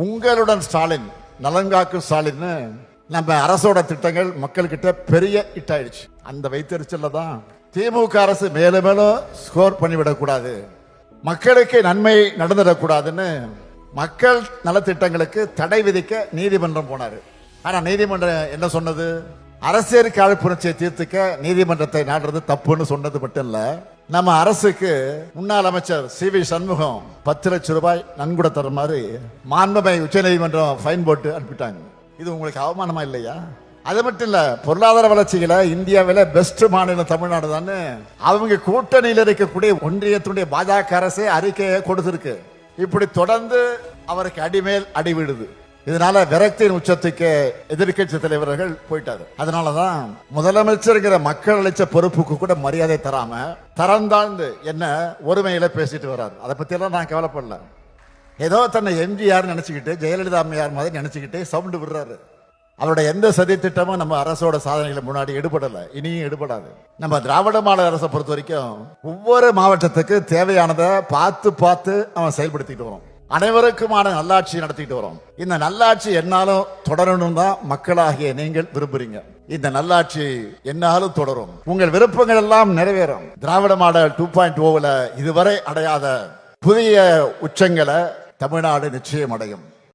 உங்களுடன் ஸ்டாலின், நலங்காக்கும் ஸ்டாலின் நம்ம அரசோட திட்டங்கள் மக்கள்கிட்ட பெரிய இட்டாயிடுச்சு. அந்த வைத்தறிச்சல்ல தான் திமுக அரசு மேலும் மேலும் ஸ்கோர் பண்ணிவிடக்கூடாது, மக்களுக்கு நன்மை நடந்துடக்கூடாதுன்னு மக்கள் நலத்திட்டங்களுக்கு தடை விதிக்க நீதிமன்றம் போனாரு. ஆனா நீதிமன்றம் என்ன சொன்னது? அரசியல் காழ்ப்புணர்ச்சியை தீர்த்துக்க நீதிமன்றத்தை நாடுறது தப்புன்னு சொன்னது மட்டும் இல்ல, நம்ம அரசுக்கு முன்னாள் அமைச்சர் சி.வி. சண்முகம் 10 லட்சம் ரூபாய் நன்கொடை தர மாதிரி மாண்புமை உச்ச நீதிமன்றம் ஃபைன் போட்டு அனுப்பிட்டாங்க. இது உங்களுக்கு அவமானமா இல்லையா? அது மட்டும் இல்ல, பொருளாதார வளர்ச்சியில இந்தியாவில பெஸ்ட் மாநிலம் தமிழ்நாடு தான் அவங்க கூட்டணியில் இருக்கக்கூடிய ஒன்றியத்துடைய பாஜக அரசே அறிக்கையை கொடுத்திருக்கு. இப்படி தொடர்ந்து அவருக்கு அடிமேல் அடி விடுது. இதனால விரக்தியின் உச்சத்துக்கு எதிர்கட்சி தலைவர்கள் போயிட்டாரு. அதனாலதான் முதலமைச்சருங்கிற மக்கள் அளிச்ச பொறுப்புக்கு கூட மரியாதை தராம தரந்தாழ்ந்து என்ன ஒருமையில பேசிட்டு வர்றாரு. அதை பத்தி எல்லாம் நான் கவலைப்படல. ஏதோ தன்னை எம்ஜிஆர் நினைச்சுக்கிட்டு, ஜெயலலிதா அம்மையார் மாதிரி நினைச்சுக்கிட்டு சவுண்டு விடுறாரு. அவருடைய எந்த சதி திட்டமும் நம்ம அரசோட சாதனைகளை முன்னாடி எடுபடல, இனியும் எடுபடாது. நம்ம திராவிட மாடல் அரசை பொறுத்த வரைக்கும் ஒவ்வொரு மாவட்டத்துக்கு தேவையானதை பார்த்து பார்த்து அவன் செயல்படுத்திட்டு வரோம். அனைவருக்குமான நல்லாட்சி நடத்திட்டு வரோம். இந்த நல்லாட்சி என்னாலும் தொடரணும் தான் மக்களாகிய நீங்கள் விரும்புறீங்க. இந்த நல்லாட்சி என்னாலும் தொடரும், உங்கள் விருப்பங்கள் எல்லாம் நிறைவேறும். திராவிட மாடல் 2.0 இதுவரை அடையாத புதிய உச்சங்களை தமிழ்நாடு நிச்சயம் அடையும்.